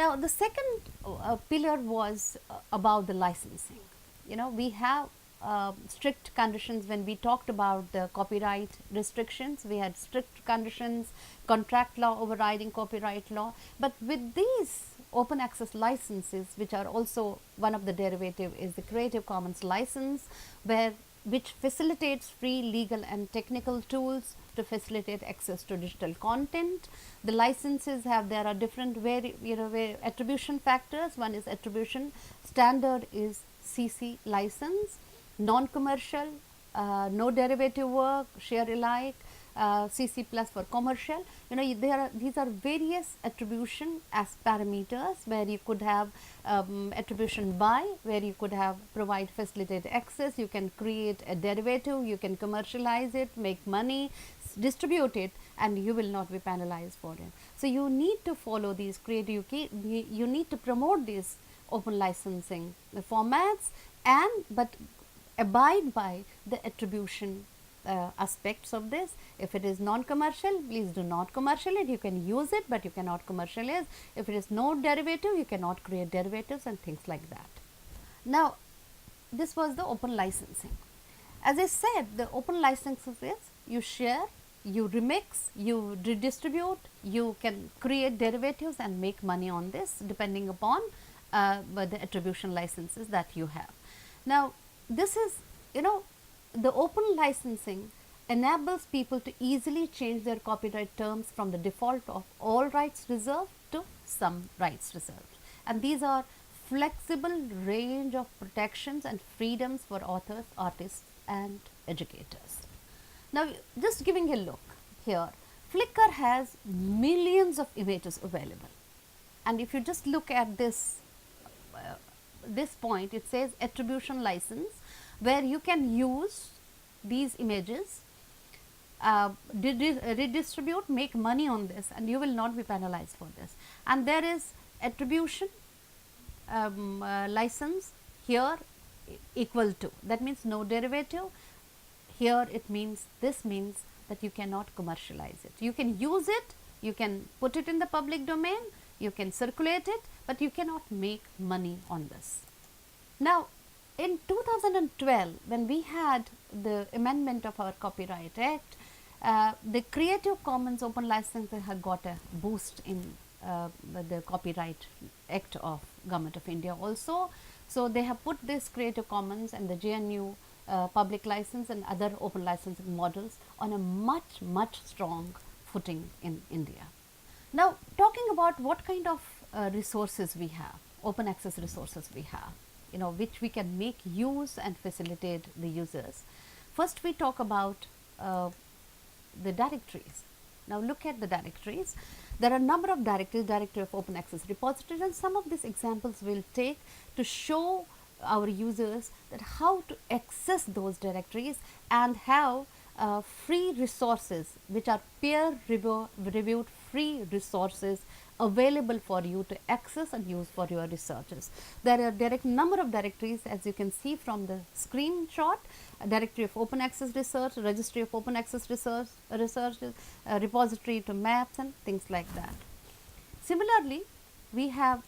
Now, the second pillar was about the licensing. You know, we have strict conditions when we talked about the copyright restrictions. We had strict conditions, contract law overriding copyright law. But with these open access licenses, which are also one of the derivative is the Creative Commons license, where which facilitates free legal and technical tools to facilitate access to digital content. The licenses have, there are different attribution factors. One is attribution standard is CC license, non-commercial, no derivative work, share alike, CC plus for commercial. You know, these are various attribution as parameters where you could have attribution by, where you could have provide facilitate access, you can create a derivative, you can commercialize it, make money, distribute it, and you will not be penalized for it. So, you need to follow these creative, you need to promote these open licensing formats, and but abide by the attribution aspects of this. If it is non-commercial, please do not commercial it. You can use it, but you cannot commercialize. If it is no derivative, you cannot create derivatives and things like that. Now, this was the open licensing. As I said, the open licensing is you share, you remix, you redistribute, you can create derivatives and make money on this depending upon the attribution licenses that you have. Now, this is, you know, the open licensing enables people to easily change their copyright terms from the default of all rights reserved to some rights reserved, and these are flexible range of protections and freedoms for authors, artists and educators. Now, just giving a look here, Flickr has millions of images available, and if you just look at this this point, it says attribution license, where you can use these images, redistribute, make money on this, and you will not be penalized for this. And there is attribution license here equal to, that means no derivative. Here it means, this means that you cannot commercialize it. You can use it, you can put it in the public domain, you can circulate it, but you cannot make money on this. Now, in 2012, when we had the amendment of our Copyright Act, the Creative Commons open licensing had got a boost in the Copyright Act of Government of India also. So, they have put this Creative Commons and the GNU public license and other open licensing models on a much strong footing in India. Now, talking about what kind of resources we have, open access resources we have, you know, which we can make use and facilitate the users. First, we talk about the directories. Now, look at the directories. There are a number of directories, directory of open access repositories, and some of these examples will take to show our users that how to access those directories and have free resources, which are peer reviewed free resources available for you to access and use for your researches. There are number of directories, as you can see from the screenshot: directory of open access research, registry of open access research, repository to maps and things like that. Similarly, we have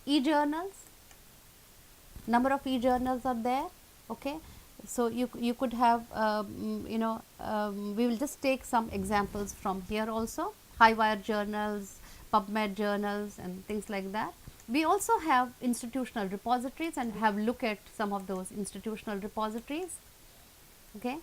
e-journals, number of e-journals are there. Okay. So, you could have we will just take some examples from here also, Highwire journals, PubMed journals and things like that. We also have institutional repositories and have look at some of those institutional repositories. Okay.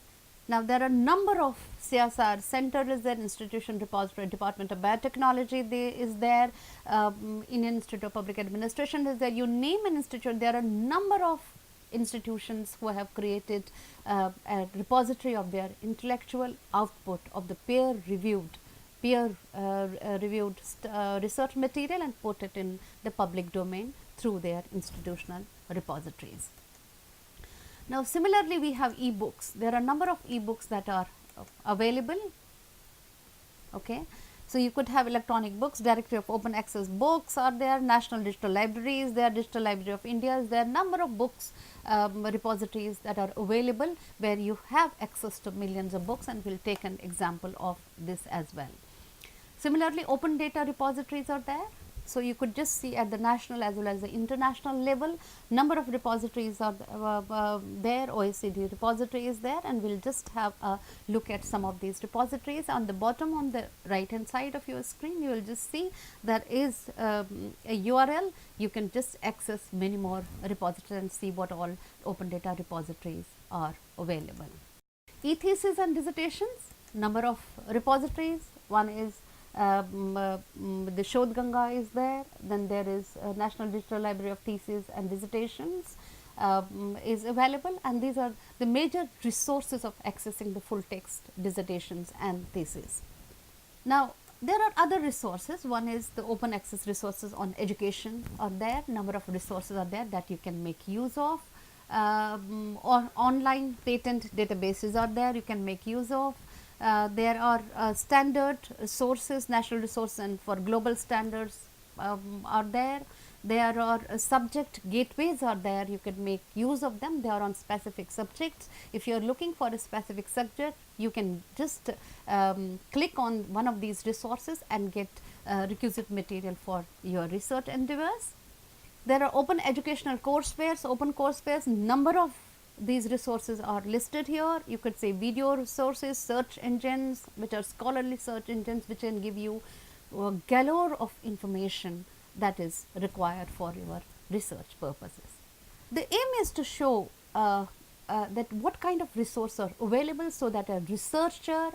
Now, there are number of CSR center is there, institution repository, Department of Biotechnology is there, Indian Institute of Public Administration is there. You name an institute, there are number of institutions who have created a repository of their intellectual output of the peer reviewed research material and put it in the public domain through their institutional repositories. Now, similarly, we have e-books. There are a number of e-books that are available. Okay. So, you could have electronic books, directory of open access books are there, National Digital Libraries, there Digital Library of India is there, number of books repositories that are available where you have access to millions of books, and we will take an example of this as well. Similarly, open data repositories are there. So, you could just see at the national as well as the international level, number of repositories are there, OECD repository is there, and we will just have a look at some of these repositories. On the bottom on the right hand side of your screen, you will just see there is a URL. You can just access many more repositories and see what all open data repositories are available. E-thesis and dissertations, number of repositories. One is the Shodh Ganga is there, then there is National Digital Library of Theses and Dissertations is available, and these are the major resources of accessing the full text dissertations and theses. Now, there are other resources. One is the open access resources on education are there, number of resources are there that you can make use of. Or online patent databases are there, you can make use of. There are standard sources, national resource and for global standards are there. There are subject gateways are there, you can make use of them, they are on specific subjects. If you are looking for a specific subject, you can just click on one of these resources and get requisite material for your research endeavors. There are open educational courseware, open courseware, number of these resources are listed here. You could say video resources, search engines, which are scholarly search engines, which can give you a galore of information that is required for your research purposes. The aim is to show that what kind of resources are available, so that a researcher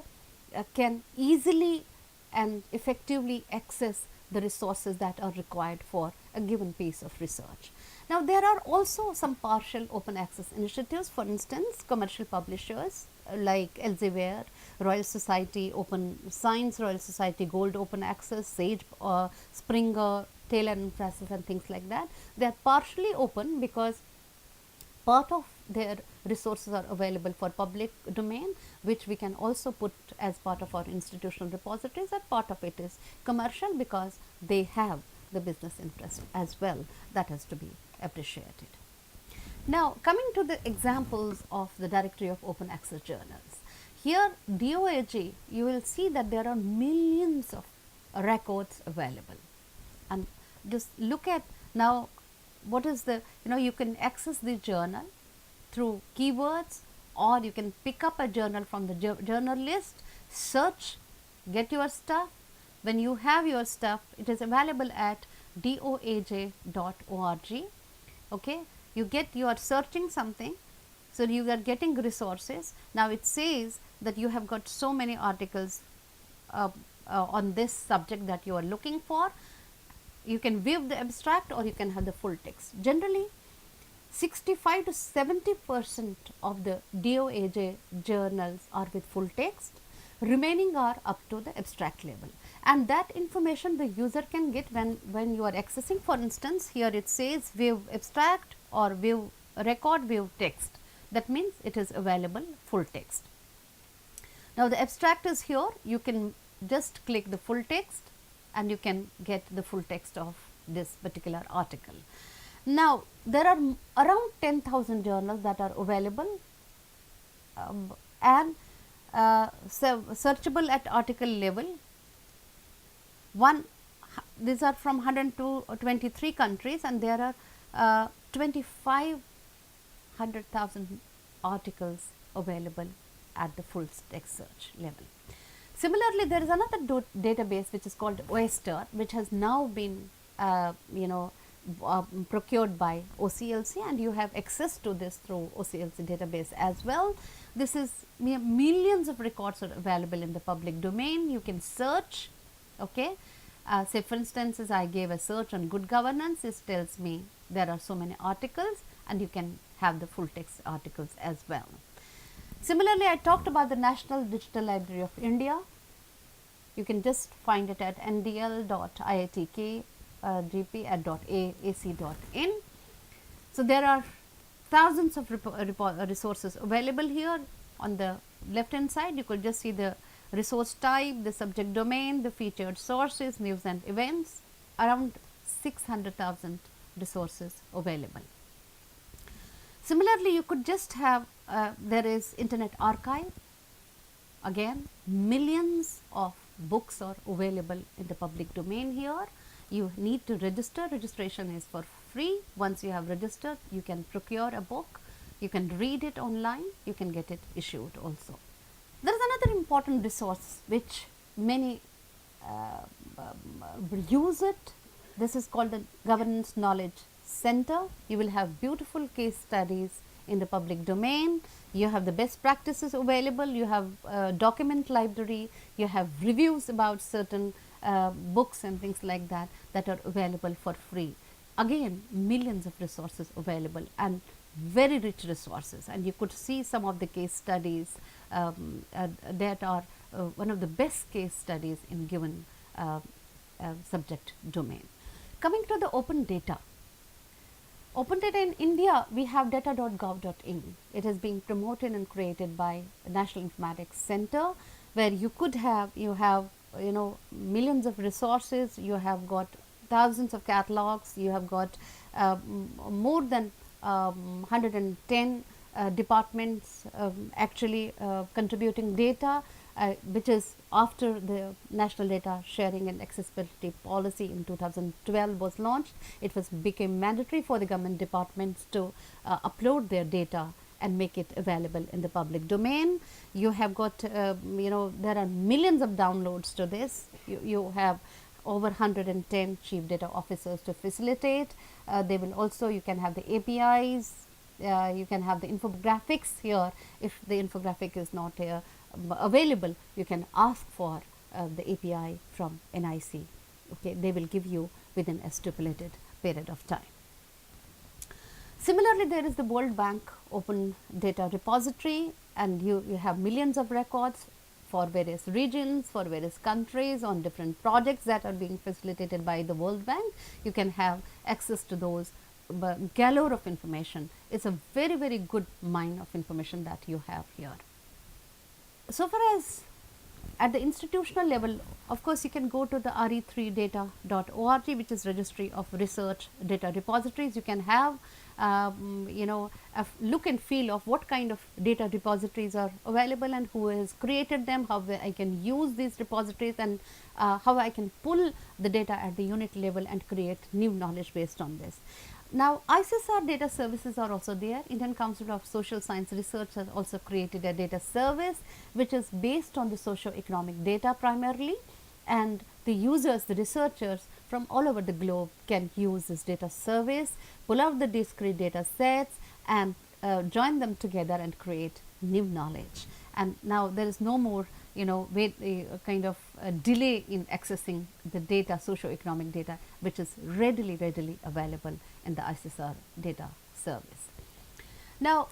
can easily and effectively access the resources that are required for a given piece of research. Now, there are also some partial open access initiatives, for instance, commercial publishers like Elsevier, Royal Society Open Science, Royal Society Gold Open Access, Sage, Springer, Taylor and Francis and things like that. They are partially open because part of their resources are available for public domain, which we can also put as part of our institutional repositories, and part of it is commercial because they have the business interest as well. That has to be appreciated. Now, coming to the examples of the Directory of Open Access Journals. Here DOAJ, you will see that there are millions of records available, and just look at now what is the, you can access the journal through keywords, or you can pick up a journal from the journal list, search, get your stuff. When you have your stuff, it is available at doaj.org. Okay, you are searching something, so you are getting resources. Now it says that you have got so many articles on this subject that you are looking for. You can view the abstract or you can have the full text. Generally 65 to 70% of the DOAJ journals are with full text, remaining are up to the abstract level, and that information the user can get when you are accessing. For instance, here it says view abstract or view record, view text. That means it is available full text. Now, the abstract is here, you can just click the full text and you can get the full text of this particular article. Now, there are around 10,000 journals that are available and searchable at article level. These are from 123 countries, and there are 2,500,000 articles available at the full text search level. Similarly, there is another database which is called Oyster, which has now been procured by OCLC, and you have access to this through OCLC database as well. This is millions of records are available in the public domain. You can search. Okay, say for instance, as I gave a search on good governance, it tells me there are so many articles, and you can have the full text articles as well. Similarly, I talked about the National Digital Library of India. You can just find it at ndl.iitkgp@ac.in. So, there are thousands of resources available here. On the left hand side, you could just see the resource type, the subject domain, the featured sources, news and events, around 600,000 resources available. Similarly, you could just have there is Internet Archive. Again, millions of books are available in the public domain here. You need to register. Registration is for free. Once you have registered, you can procure a book, you can read it online, you can get it issued also. There is another important resource which many use it. This is called the Governance Knowledge Center. You will have beautiful case studies in the public domain. You have the best practices available. You have document library. You have reviews about certain books and things like that that are available for free. Again, millions of resources available and very rich resources, and you could see some of the case studies that are one of the best case studies in given subject domain. Coming to the open data. Open data in India, we have data.gov.in. It is being promoted and created by the National Informatics Center, where you could have, you have millions of resources, you have got thousands of catalogs, you have got more than 110 departments actually contributing data, which is after the National Data Sharing and Accessibility Policy in 2012 was launched. It was became mandatory for the government departments to upload their data and make it available in the public domain. You have got there are millions of downloads to this. You have over 110 chief data officers to facilitate. They will also, you can have the APIs, you can have the infographics here. If the infographic is not available, you can ask for the API from NIC. Okay, they will give you within a stipulated period of time. Similarly, there is the World Bank Open Data Repository, and you have millions of records for various regions, for various countries on different projects that are being facilitated by the World Bank. You can have access to those galore of information. It's a very, very good mine of information that you have here. So far as at the institutional level, of course, you can go to the re3data.org, which is Registry of Research Data Repositories. You can have a look and feel of what kind of data repositories are available and who has created them, how I can use these repositories, and how I can pull the data at the unit level and create new knowledge based on this. Now, ICSR data services are also there. Indian Council of Social Science Research has also created a data service which is based on the socio-economic data primarily, and the users, the researchers from all over the globe can use this data service, pull out the discrete data sets and join them together and create new knowledge. And now there is no more kind of delay in accessing the data, socio-economic data, which is readily available in the ICSR data service. Now,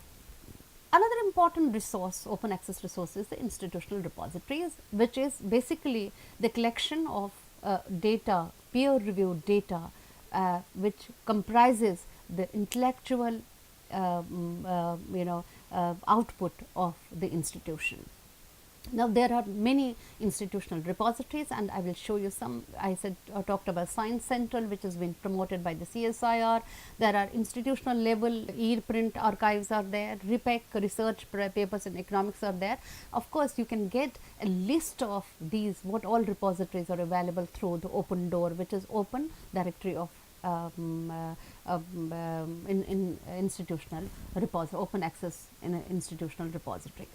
another important resource, open access resource, is the institutional repositories, which is basically the collection of data, peer reviewed data, which comprises the intellectual output of the institution. Now, there are many institutional repositories, and I will show you some. I talked about Science Central, which has been promoted by the CSIR. There are institutional level e-print archives are there, RIPEC research papers in economics are there. Of course, you can get a list of these, what all repositories are available through the Open Door, which is open directory of institutional repository, open access in institutional repositories.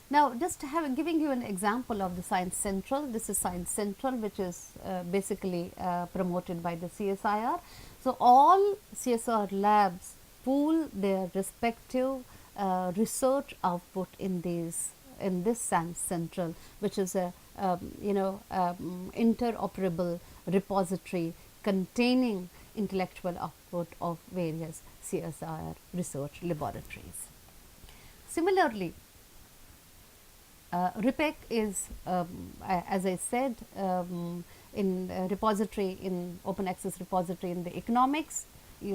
Now, just giving you an example of the Science Central. This is Science Central, which is basically promoted by the CSIR. So, all CSIR labs pool their respective research output in this Science Central, which is a interoperable repository containing intellectual output of various CSIR research laboratories. Similarly, RIPEC is, as I said, in repository, in open access repository in the economics.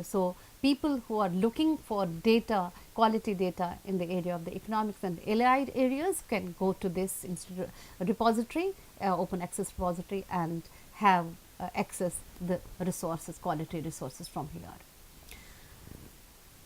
So, people who are looking for data, quality data in the area of the economics and allied areas can go to this repository, open access repository, and have access the resources, quality resources from here.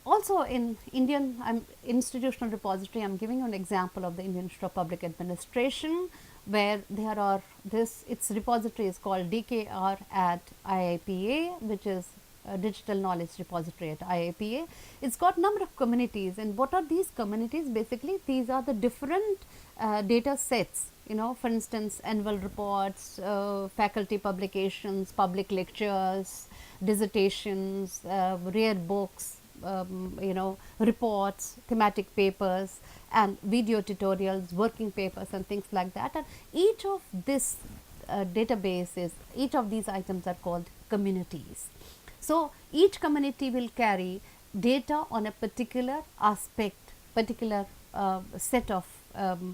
Also, in Indian institutional repository, I am giving you an example of the Indian Institute of Public Administration, where there are its repository is called DKR at IIPA, which is a digital knowledge repository at IIPA. It's got number of communities, and what are these communities? Basically, these are the different data sets. For instance, annual reports, faculty publications, public lectures, dissertations, rare books, reports, thematic papers, and video tutorials, working papers, and things like that. And each of this databases, each of these items are called communities. So each community will carry data on a particular aspect, particular set of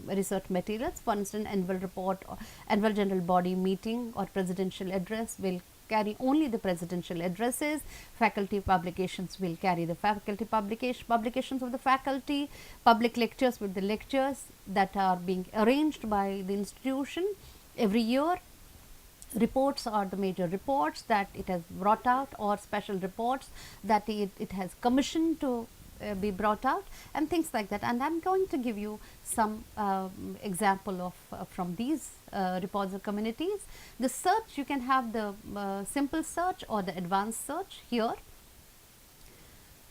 research materials. For instance, annual report, or annual general body meeting, or presidential address will carry only the presidential addresses. Faculty publications will carry the faculty publications of the faculty. Public lectures with the lectures that are being arranged by the institution every year. Reports are the major reports that it has brought out, or special reports that it has commissioned to be brought out, and things like that. And I am going to give you some example of from these repository communities. The search, you can have the simple search or the advanced search here.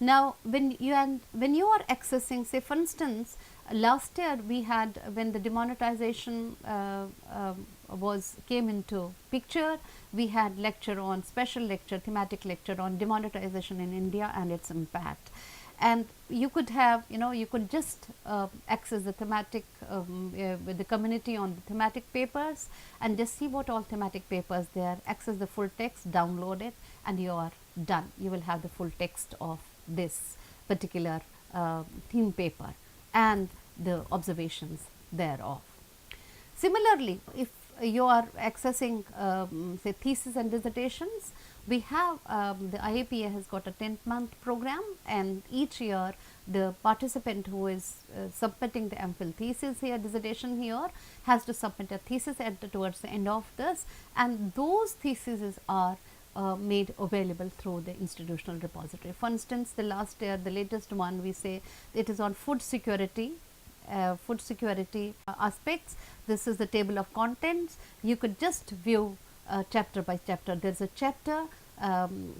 Now, when you are accessing, say for instance, last year we had, when the demonetization came into picture, we had lecture on, special lecture, thematic lecture on demonetization in India and its impact. And you could have, you could just access the thematic with the community on the thematic papers, and just see what all thematic papers there, access the full text, download it, and you are done. You will have the full text of this particular theme paper and the observations thereof. Similarly, if you are accessing say thesis and dissertations, we have the IAPA has got a 10-month program, and each year the participant who is submitting the MPhil thesis here, dissertation here, has to submit a thesis towards the end of this, and those theses are made available through the institutional repository. For instance, the last year, the latest one, we say it is on food security. Aspects. This is the table of contents. You could just view chapter by chapter. There is a chapter.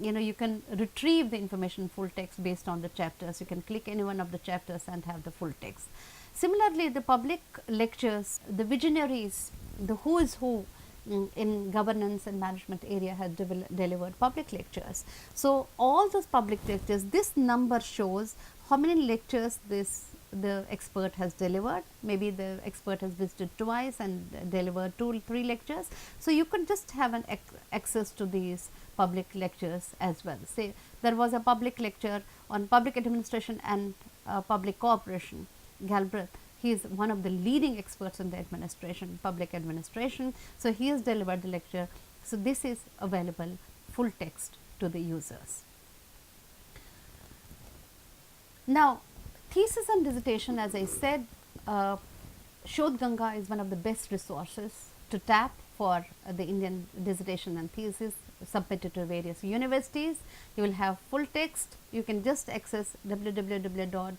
You can retrieve the information full text based on the chapters. You can click any one of the chapters and have the full text. Similarly, the public lectures, the visionaries, the who is who in governance and management area has delivered public lectures. So all those public lectures, this number shows how many lectures the expert has delivered. Maybe the expert has visited twice and delivered 2-3 lectures. So you could just have an access to these public lectures as well. Say there was a public lecture on public administration and public cooperation. Galbraith, he is one of the leading experts in the administration, public administration. So he has delivered the lecture. So this is available full text to the users. Now, thesis and dissertation, as I said, Shodhganga is one of the best resources to tap for the Indian dissertation and thesis submitted to various universities. You will have full text. You can just access www.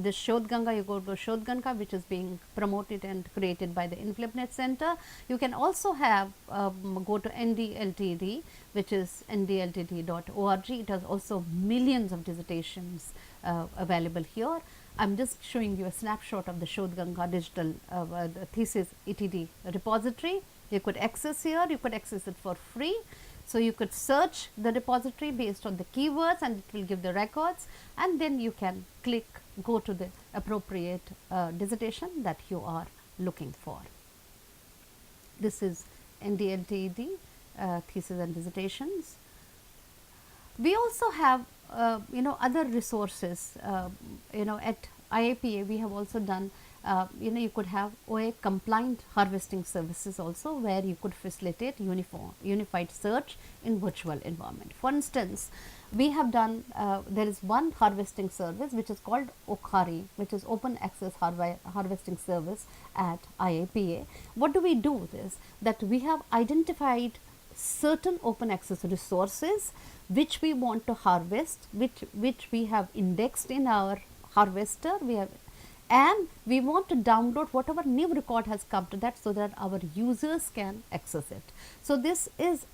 This Shodhganga, you go to Shodhganga, which is being promoted and created by the InflipNet Center. You can also have go to NDLTD, which is ndltd.org. It has also millions of dissertations available here. I am just showing you a snapshot of the Shodhganga digital thesis ETD repository. You could access here, you could access it for free. So you could search the repository based on the keywords, and it will give the records, and then you can click, go to the appropriate dissertation that you are looking for. This is NDLTD thesis and dissertations. We also have other resources. At IAPA we have also done you could have OA compliant harvesting services also, where you could facilitate unified search in virtual environment. For instance, we have done there is one harvesting service which is called OKHARI, which is open access harvesting service at IAPA. What do we do is that we have identified certain open access resources which we want to harvest, which we have indexed in our harvester. We have, and we want to download whatever new record has come to that, so that our users can access it. So, this is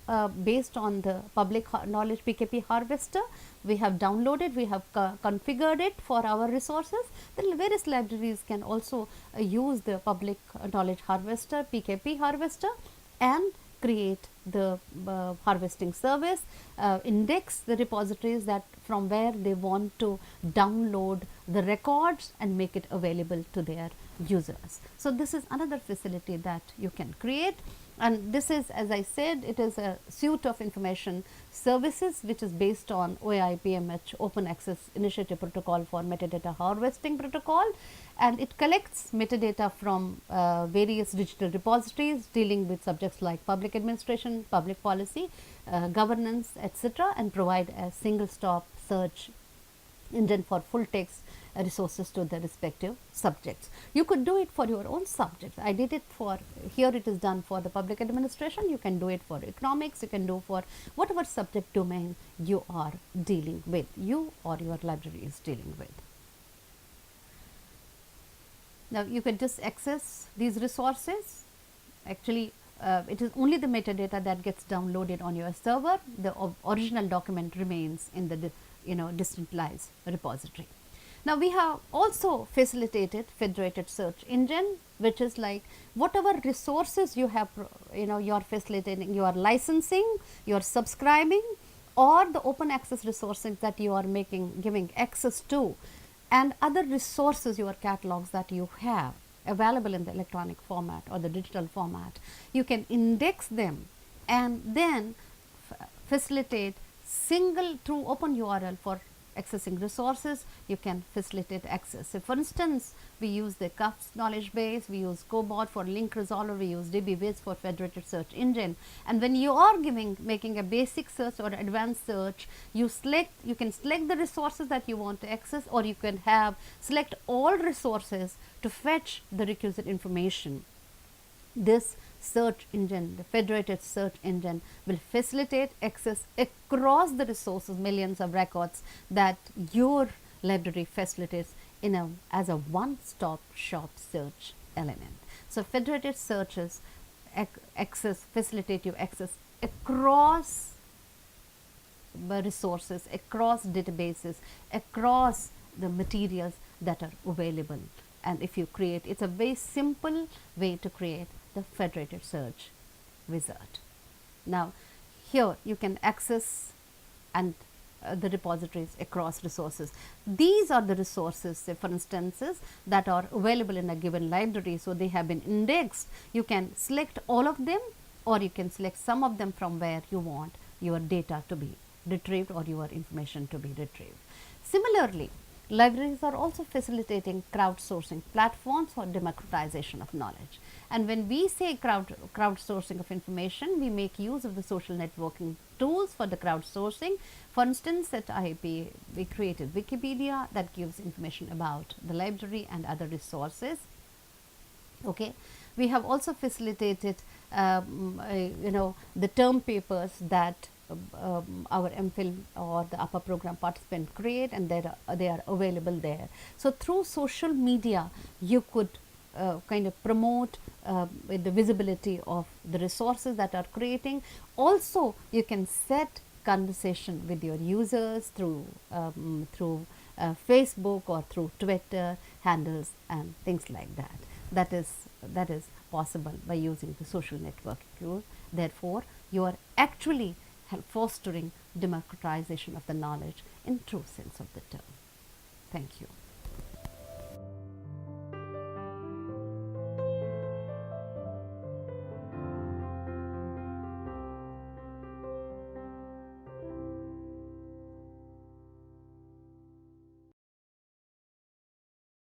based on the public knowledge PKP harvester. We have downloaded, we have configured it for our resources. Then various libraries can also use the public knowledge harvester, PKP harvester, and create the harvesting service, index the repositories that from where they want to download the records and make it available to their users. So, this is another facility that you can create, and this is, as I said, it is a suite of information services which is based on OAI-PMH Open Access Initiative Protocol for Metadata Harvesting Protocol, and it collects metadata from various digital repositories dealing with subjects like public administration, public policy, governance, etc., and provide a single stop search engine for full text resources to the respective subjects. You could do it for your own subjects. I did it for, here it is done for the public administration, you can do it for economics, you can do for whatever subject domain you are dealing with, you or your library is dealing with. Now, you can just access these resources. Actually, it is only the metadata that gets downloaded on your server. The original document remains in the decentralized repository. Now, we have also facilitated federated search engine, which is like whatever resources you have, you are facilitating, you are licensing, you are subscribing, or the open access resources that you are giving access to, and other resources, your catalogs that you have available in the electronic format or the digital format. You can index them and then facilitate single through open URL for accessing resources. You can facilitate access. So, for instance, we use the CUFS knowledge base, we use COBOT for link resolver, we use DBWiz for federated search engine. And when you are making a basic search or advanced search, you can select the resources that you want to access, or you can select all resources to fetch the requisite information. This search engine, the federated search engine, will facilitate access across the resources, millions of records that your library facilitates as a one-stop shop search element. So, federated searches facilitate you access across resources, across databases, across the materials that are available. And if you create, it's a very simple way to create the federated search wizard. Now, here you can access and the repositories across resources. These are the resources, say for instances, that are available in a given library. So, they have been indexed. You can select all of them, or you can select some of them from where you want your data to be retrieved or your information to be retrieved. Similarly, libraries are also facilitating crowdsourcing platforms for democratization of knowledge. And when we say crowdsourcing of information, we make use of the social networking tools for the crowdsourcing. For instance, at IIP, we created Wikipedia that gives information about the library and other resources. Okay. We have also facilitated, the term papers that our MPhil or the upper program participant create, and they are available there. So, through social media, you could kind of promote with the visibility of the resources that are creating. Also, you can set conversation with your users through Facebook or through Twitter handles and things like that. That is possible by using the social networking tool. Therefore, you are actually fostering democratization of the knowledge in true sense of the term. Thank you.